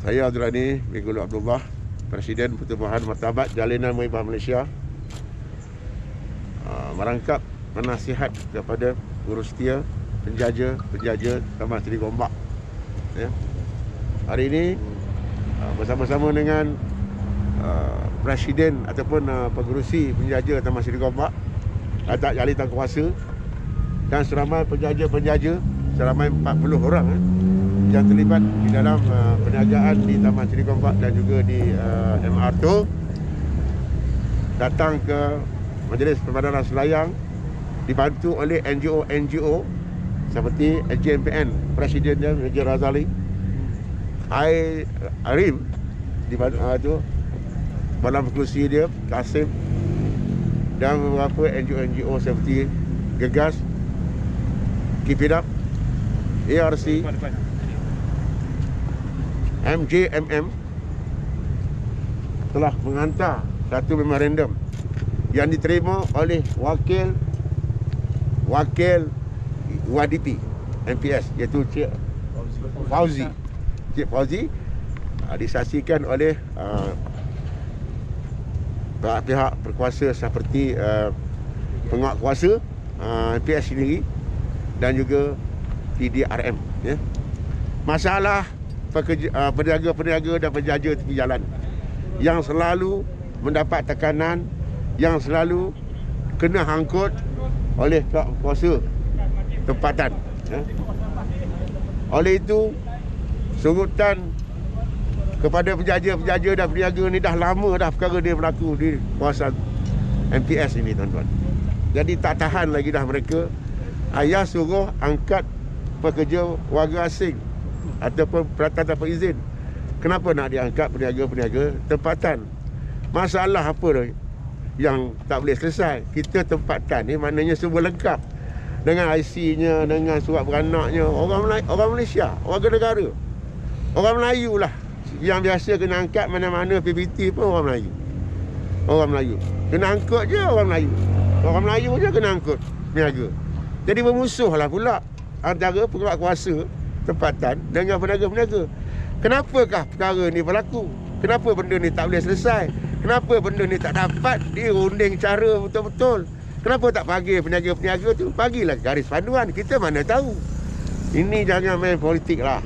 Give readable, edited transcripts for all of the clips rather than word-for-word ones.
Saya Abdul Ghani bin Gulu Abdullah, Presiden Pertubuhan Martabat Jalinan Muhibah Malaysia, merangkap menasihat kepada urus setia penjaja Taman Seri Gombak. Ya. Hari ini bersama-sama dengan Presiden ataupun pengerusi penjaja Taman Seri Gombak atas jalinan kuasa dan seramai penjaja-penjaja seramai 40 orang yang terlibat di dalam perniagaan di Taman Seri Gombak dan juga di MR2 datang ke Majlis Perbandaran Selayang dibantu oleh NGO seperti JMPN, Presidennya Raja Razali, Arim dibantu Badan Pengerusi dia Kasim dan beberapa NGO seperti Gegas, Keep It Up, ARC, MJMM telah menghantar satu memorandum yang diterima oleh wakil UADP MPS iaitu Cik Fauzi, disaksikan oleh pihak berkuasa seperti penguat kuasa MPS sendiri dan juga PDRM, ya. Masalah peniaga-peniaga dan penjaja tepi jalan yang selalu mendapat tekanan, yang selalu kena hangkut oleh pihak kuasa tempatan, ya. Oleh itu, surutan kepada penjaja-penjaja dan peniaga ni dah lama dah perkara dia berlaku di kawasan MPS ini, tuan-tuan. Jadi tak tahan lagi dah mereka. Ayah suruh angkat pekerja warga asing ataupun perantau tanpa izin. Kenapa nak diangkat peniaga-peniaga tempatan? Masalah apa yang tak boleh selesai? Kita tempatan ni maknanya semua lengkap dengan IC-nya, dengan surat beranaknya. Orang Malaysia, warga negara, orang Melayu lah yang biasa kena angkat mana-mana PPT pun orang Melayu kena angkut je orang Melayu je kena angkut peniaga. Jadi bermusuh lah pula antara penguat kuasa tempatan dengan peniaga-peniaga. Kenapakah perkara ni berlaku? Kenapa benda ni tak boleh selesai? Kenapa benda ni tak dapat dirunding cara betul-betul? Kenapa tak panggil peniaga-peniaga tu? Bagilah garis panduan. Kita mana tahu. Ini jangan main politik lah.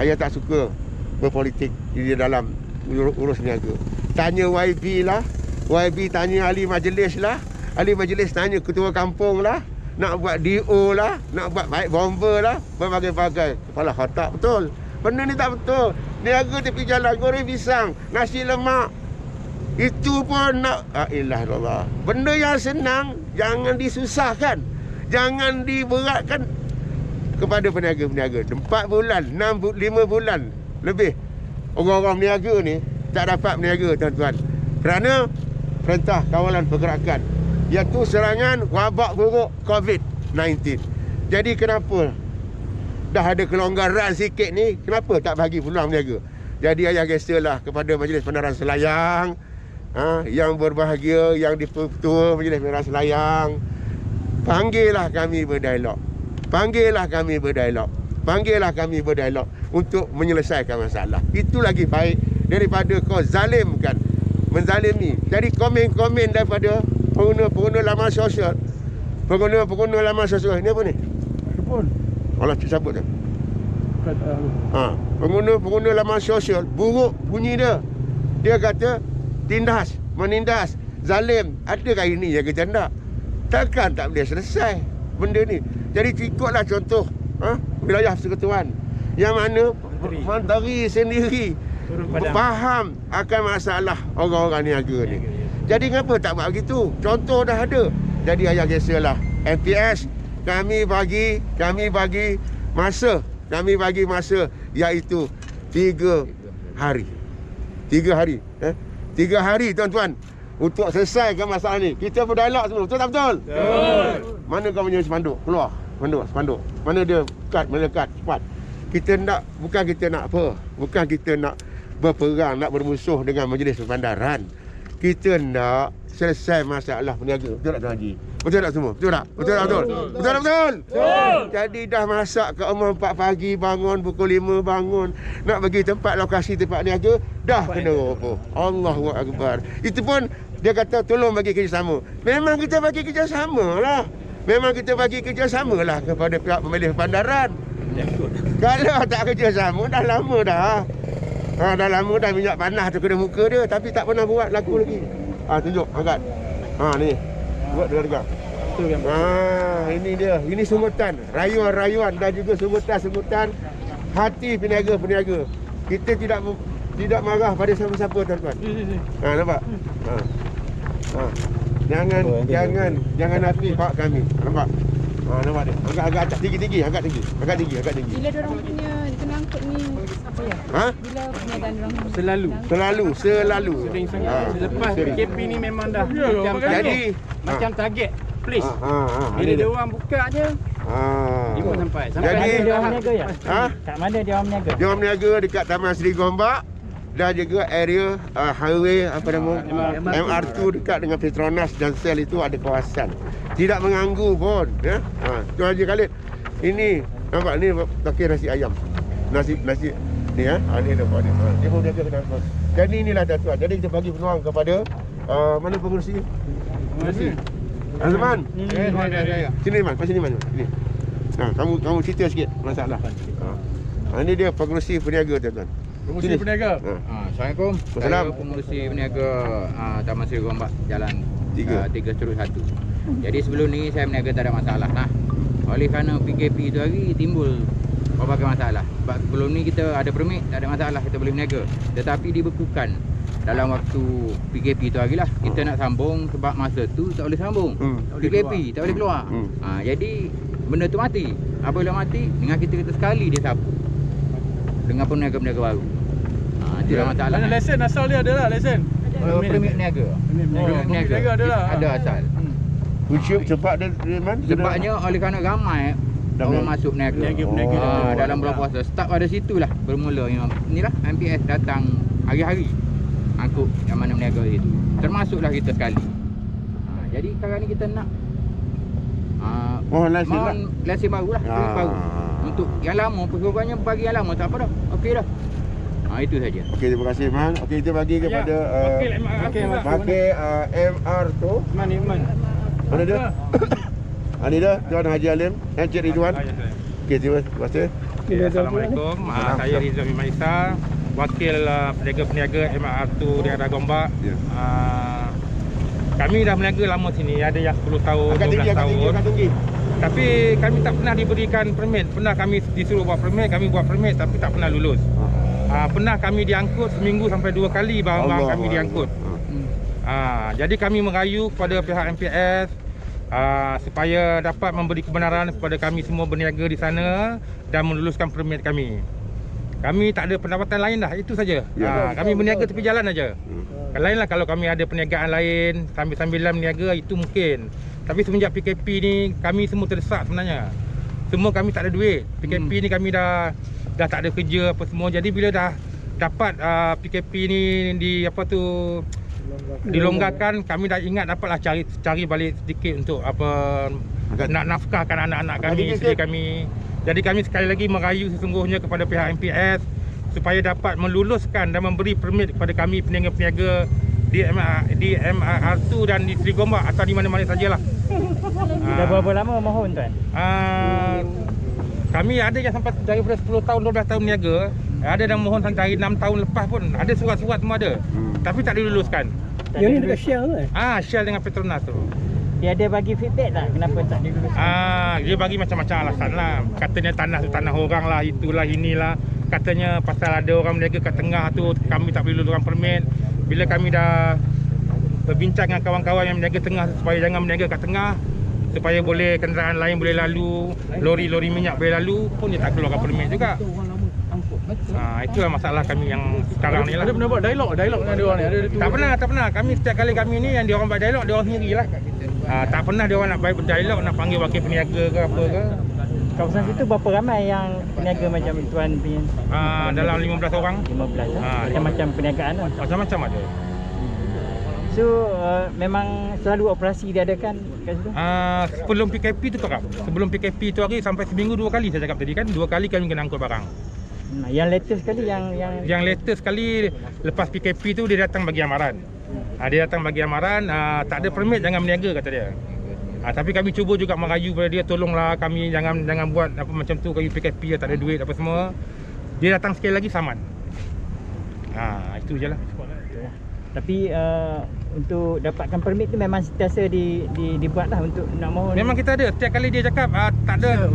Ayah tak suka berpolitik di dalam urus niaga. Tanya YB lah, YB tanya ahli majlis lah, ahli majlis tanya ketua kampung lah, nak buat DO lah, nak buat baik bomber lah, berbagai-bagai. Kepala otak betul. Benda ni tak betul. Niaga tepi jalan, goreng pisang, nasi lemak, itu pun nak, Allah. Benda yang senang jangan disusahkan, jangan diberatkan kepada peniaga-peniaga. 4 bulan, 5 bulan lebih orang-orang peniaga ni tak dapat berniaga, tuan-tuan, kerana Perintah Kawalan Pergerakan, iaitu serangan wabak buruk COVID-19. Jadi kenapa dah ada kelonggaran sikit ni, kenapa tak bagi peluang berniaga? Jadi ayah geserlah kepada Majlis Perbandaran Selayang, yang berbahagia, yang di-Ketua Majlis Perbandaran Selayang, panggillah kami berdialog untuk menyelesaikan masalah. Itu lagi baik daripada kau zalimkan, menzalimi. Jadi komen-komen daripada pengguna laman sosial, pengguna laman sosial ni apa ni? Telefon. Allah cabut dah. Pengguna laman sosial buruk bunyi dia. Dia kata menindas, zalim. Adakah ini yang kita nak? Takkan tak boleh selesai benda ni. Jadi ikutlah contoh wilayah persekutuan yang mana menteri sendiri faham akan masalah orang-orang niaga ni. Jadi kenapa tak buat begitu? Contoh dah ada. Jadi ayah geserlah MPS, kami bagi masa iaitu 3 hari. 3 hari, tuan-tuan, untuk selesaikan masalah ni. Kita berdialog semua, betul tak betul? Betul. Mana kau punya spanduk? Keluar spanduk. Mana dia melekat cepat. Bukan kita nak berperang, nak bermusuh dengan Majlis Perbandaran. Kita nak selesai masalah peniaga. Betul tak Tuan Haji? Betul tak semua? Betul tak? Betul tak betul? Betul tak betul? Jadi dah masak ke umur 4 pagi bangun, pukul 5 bangun. Nak bagi tempat lokasi tempat niaga, dah kena roboh. Allahu Akbar. Itu pun dia kata tolong bagi kerjasama. Memang kita bagi kerjasama lah. Memang kita bagi kerjasama lah kepada pihak pemilih bandaran. Kalau tak kerjasama dah lama dah. Dah lama dah minyak panas tu kena muka dia, tapi tak pernah buat laku lagi. Tunjuk, angkat. Ni. Buat dekat. Ini dia. Ini sumbutan, rayuan-rayuan dan juga sumbutan-sumbutan hati peniaga-peniaga. Kita tidak marah pada siapa-siapa tuan-tuan. Nampak? Jangan hati hak kami. Nampak? Nampak dia. Agak atas tinggi. Agak tinggi. Bila diorang punya kena angkut ni apa ya? Bila perniagaan diorang Selalu. Selepas PKP ni memang dah macam target place. Bila dia orang buka je dia pun sampai. Jadi dia orang berniaga ya? Kat mana dia orang berniaga? Dia orang berniaga dekat Taman Seri Gombak dan juga area highway MR2 dekat dengan Petronas dan Shell itu ada kawasan. Tidak mengganggu pun ya. Tuan Haji Khalid, ini nampak ni pakai nasi ayam. Nasi ni ni nampak ni. Dia pun jaga kena. Jadi inilah tuan. Jadi kita bagi peluang kepada mana pengurusi? Azman. Sini Man, pasal ni Man. Sini. Kamu cerita sikit masalah. Ini dia pengurusi peniaga tuan-tuan. Pengurusi peniaga. Assalamualaikum. Saya pengurusi peniaga Taman Seri Gombak Jalan 3/1. Jadi sebelum ni saya berniaga tak ada masalah lah. Oleh kerana PKP tu hari timbul berbagai masalah. Sebab sebelum ni kita ada permit, tak ada masalah, kita boleh berniaga. Tetapi dibekukan dalam waktu PKP tu hari lah. Kita nak sambung sebab masa tu tak boleh sambung. PKP tak boleh keluar. Jadi benda tu mati. Apabila mati, dengan kita sekali dia sapu dengan peniaga-peniaga baru. Itulah masalah. Mana lesen asal dia ada lah lesen? Permit niaga. Permit niaga ada lah. Ada asal. Cepat dia Man. Sebabnya oleh kerana ramai orang masuk peniaga. Dalam bulan puasa. Start pada situlah bermula inilah MPS datang hari-hari angkut yang mana peniaga itu. Termasuklah kita sekali. Jadi sekarang ni kita nak mohon lesen barulah, baru. Untuk yang lama persoalannya bagi yang lama tak apa dah. Okey dah. Itu saja. Okey, terima kasih Man. Okey, kita bagi kepada pakai MR tu. Mana dia? Ini dia Tuan Haji Alim, Encik Ridwan. Okey, terima kasih. Assalamualaikum. Saya Rizal Maisa, wakil peniaga MR2 di Arah Gombak. Kami dah berniaga lama sini, ada yang 10 tahun, 12 tahun. Tapi kami tak pernah diberikan permit. Pernah kami disuruh buat permit, kami buat permit tapi tak pernah lulus. Pernah kami diangkut seminggu sampai 2 kali barang-barang kami diangkut. Jadi kami merayu kepada pihak MPS supaya dapat memberi kebenaran kepada kami semua berniaga di sana dan meluluskan permit kami. Kami tak ada pendapatan lain dah, itu saja. Kami berniaga tepi jalan saja. Lainlah kalau kami ada perniagaan lain sambil-sambilan berniaga itu mungkin. Tapi semenjak PKP ni kami semua terdesak sebenarnya. Semua kami tak ada duit. PKP ni kami dah tak ada kerja apa semua. Jadi bila dah dapat PKP ni dilonggarkan, kami dah ingat dapatlah cari balik sedikit untuk nak nafkahkan anak-anak kami, isteri kami. Jadi kami sekali lagi merayu sesungguhnya kepada pihak MPS supaya dapat meluluskan dan memberi permit kepada kami peniaga-peniaga di MR2 dan di Seri Gombak atau di mana-mana sajalah. Dah berapa lama mohon tuan? Kami ada yang sampai daripada 10 tahun, 12 tahun berniaga. Ada yang mohon dari 6 tahun lepas pun. Ada surat-surat semua ada. Tapi tak diluluskan. Yang ni dekat Shell tu? Shell dengan Petronas tu. Dia ada bagi feedback tak kenapa tak diluluskan? Dia bagi macam-macam alasan lah. Katanya tanah tu tanah orang lah, itulah inilah. Katanya pasal ada orang berniaga kat tengah tu, kami tak boleh luluskan permit. Bila kami dah berbincang dengan kawan-kawan yang berniaga tengah supaya jangan berniaga kat tengah, supaya boleh kenderaan lain boleh lalu, lori-lori minyak boleh lalu, pun dia tak keluarkan permit juga. Itulah masalah kami yang sekarang ni lah. Ada pernah buat dialog dengan dia orang ni? Tak pernah. Kami setiap kali kami ni yang dia orang buat dialog, dia orang sendirilah. Tak pernah dia orang nak berdialog, nak panggil wakil peniaga ke apa ke. Kawasan situ berapa ramai yang peniaga macam tuan punya? Dalam 15 orang. 15 macam-macam perniagaan lah. Macam-macam ada. So memang selalu operasi diadakan kat situ? Sebelum PKP tu Kak. Sebelum PKP tu hari sampai seminggu 2 kali saya cakap tadi kan. 2 kali kami kena angkut barang. Yang latest sekali Yang latest sekali lepas PKP tu dia datang bagi amaran. Dia datang bagi amaran, tak ada permit jangan berniaga kata dia. Tapi kami cuba juga merayu pada dia, tolonglah kami jangan buat apa macam tu, kami PKP tak ada duit apa semua. Dia datang sekali lagi saman. Itu je lah. Tapi untuk dapatkan permit tu memang sentiasa dibuat lah untuk nak mohon. Memang kita ada, setiap kali dia cakap tak ada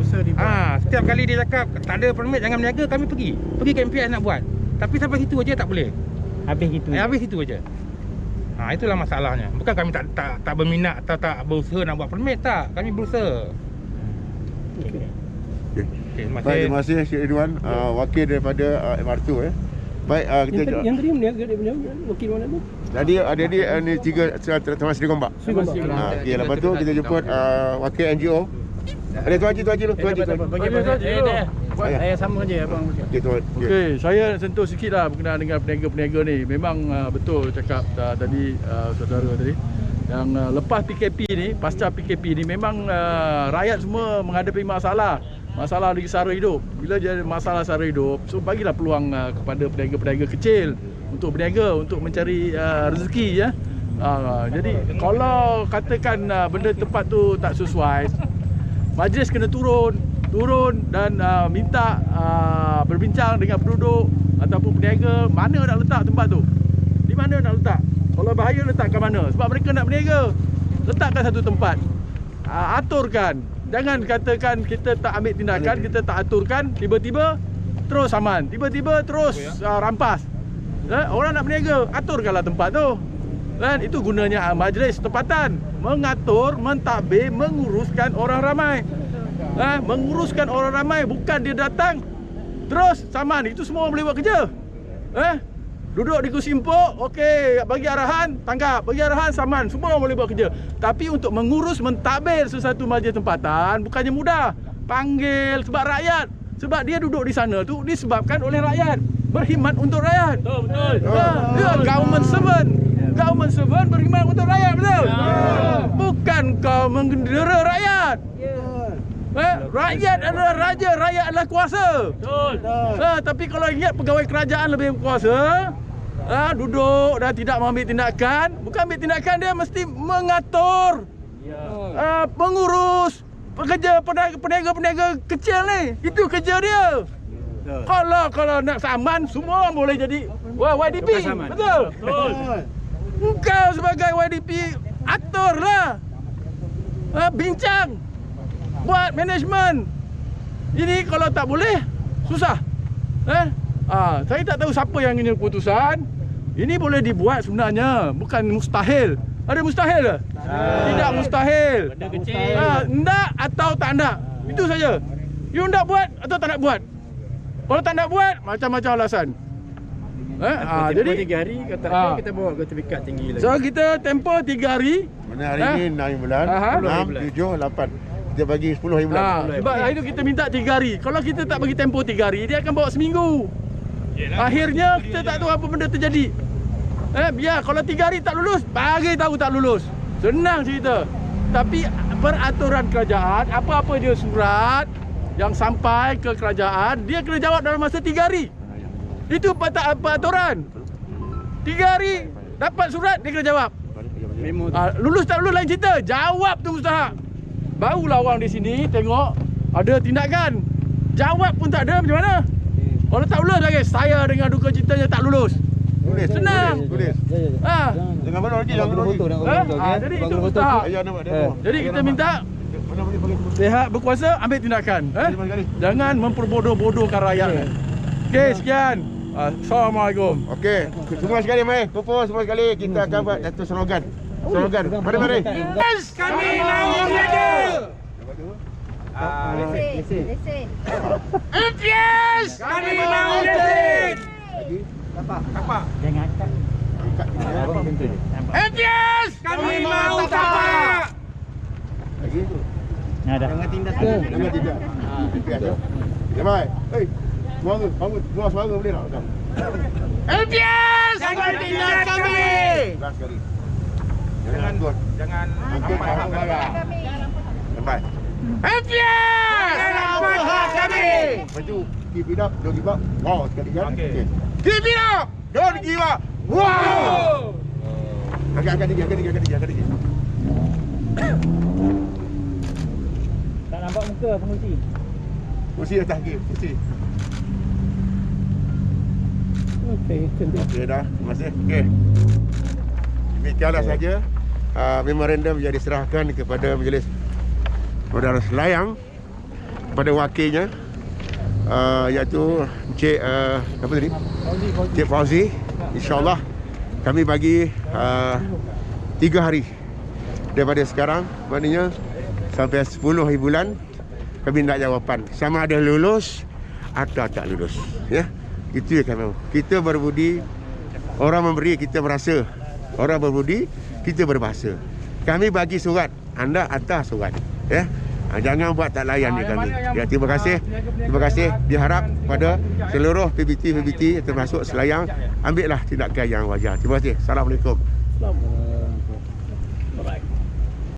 setiap kali dia cakap tak ada permit jangan berniaga, kami pergi ke MPS nak buat. Tapi sampai situ aja tak boleh. Habis gitu. Habis situ aja. Itulah masalahnya. Bukan kami tak berminat atau tak berusaha nak buat permit, tak. Kami berusaha. Okay, Terima terima kasih Cik Ridwan, wakil daripada MR2 Baik, kita yang tadi berniaga dia punya wakil mana tu? Jadi adik-adik ni 3 Taman Seri Gombak. Okey, lepas tu kita jemput wakil NGO. Ada Tuan Haji dulu. Bagi saya sama je abang. Okey, saya nak sentuh sikit lah berkenaan dengan peniaga-peniaga ni. Memang betul cakap tadi saudara tadi. Yang lepas PKP ni, pasca PKP ni memang rakyat semua menghadapi masalah dari sara hidup. Bila jadi masalah sara hidup, so bagilah peluang kepada peniaga-peniaga kecil untuk berniaga, untuk mencari rezeki ya. Jadi kalau katakan benda tempat tu tak sesuai, majlis kena turun dan minta berbincang dengan penduduk ataupun peniaga mana nak letak tempat tu. Di mana nak letak? Kalau bahaya letak kat mana? Sebab mereka nak berniaga. Letakkan satu tempat. Aturkan. Jangan katakan kita tak ambil tindakan, kita tak aturkan, tiba-tiba terus saman, tiba-tiba terus rampas. Orang nak berniaga, aturkanlah tempat tu. Dan itu gunanya majlis tempatan, mengatur, mentadbir, menguruskan orang ramai. Menguruskan orang ramai, bukan dia datang terus saman. Itu semua boleh buat kerja. Duduk di kursi empuk, okey, bagi arahan, tangkap, bagi arahan, saman, semua boleh buat kerja. Tapi untuk mengurus, mentadbir sesuatu majlis tempatan bukannya mudah. Panggil sebab rakyat, sebab dia duduk di sana tu disebabkan oleh rakyat, berkhidmat untuk rakyat. Betul. Government servant berkhidmat untuk rakyat, betul? Bukan kau mengendera rakyat. Rakyat adalah raja, rakyat adalah kuasa. Betul. Tapi kalau ingat pegawai kerajaan lebih berkuasa, duduk dan tidak mengambil tindakan, bukan ambil tindakan, dia mesti mengatur, mengurus pekerja peniaga-peniaga kecil ni. Itu kerja dia. Kalau nak saman, semua orang boleh jadi YDP. Betul. Engkau sebagai YDP aturlah, bincang, buat management. Ini kalau tak boleh, susah. Saya tak tahu siapa yang ini keputusan. Ini boleh dibuat sebenarnya, bukan mustahil. Ada mustahil ke? Tidak mustahil. Nak atau tak nak, itu saja. You nak buat atau tak nak buat. Kalau tak nak buat, macam-macam alasan. Jadi 3 hari kata kita bawa ke tingkat tinggi lagi. So kita tempoh 3 hari. Mana hari ni 6 bulan, 6, 7, 8. Kita bagi 10 hari bulan. Sebab hari tu kita minta 3 hari. Kalau kita tak bagi tempoh 3 hari, dia akan bawa seminggu. Akhirnya kita tak tahu apa benda terjadi. Biar kalau 3 hari tak lulus, bagi tahu tak lulus. Senang cerita. Tapi peraturan kerajaan, apa-apa dia surat yang sampai ke kerajaan, dia kena jawab dalam masa 3 hari. Itu peraturan. 3 hari dapat surat, dia kena jawab. Lulus tak lulus lain cerita, jawab tu mustahak. Barulah orang di sini tengok ada tindakan. Jawab pun tak ada, macam mana? Kalau tak lulus lagi, saya dengan duka citanya tak lulus. Senang. Tulis. Jangan mana lagi, jangan lagi. Jadi itu mustahak. Jadi kita minta pihak berkuasa ambil tindakan. Jangan memperbodoh-bodohkan rakyat. Okey, sekian. Assalamualaikum. Okey, semua sekali mai. Kumpul semua sekali, kita akan buat satu slogan. Mari. Yes, kami mau berniaga. Lesen. Yes, kami mau lesen. Tapak. Jangan angkat. Yes, kami mau tapak. Lagi. Dah. Jangan tindak. Jangan tidak. Ya, mai. Hei. Suara suara boleh tak? Yes, jangan tindak kami. Last kali. Jangan angkut. jangan Angkut apa barang barang. Sampai. Champion! Dalam kami. Lepas tu keep it up, don't give up. Wow, sekali kan. Okey. Keep it up, don't give up. Wow. Angkat tinggi. Tak nampak muka pengusi. Kursi atas lagi, kursi. Okey, tentu. Okey dah, terima kasih. Okey. Demikianlah saja memorandum yang diserahkan kepada Majlis Saudara Selayang pada wakilnya iaitu Encik apa tadi? Encik Fauzi. InsyaAllah kami bagi 3 hari daripada sekarang, maknanya sampai 10 hari bulan kami nak jawapan sama ada lulus atau tak lulus, ya. Itu yang kami mahu. Kita berbudi, orang memberi kita merasa, orang berbudi kita berbahasa. Kami bagi surat, anda hantar surat, ya. Jangan buat tak layan ni kami. Ya, terima kasih. Terima kasih. Diharap pada seluruh PBT termasuk Selayang, ambillah tindakan yang wajar. Terima kasih. Assalamualaikum.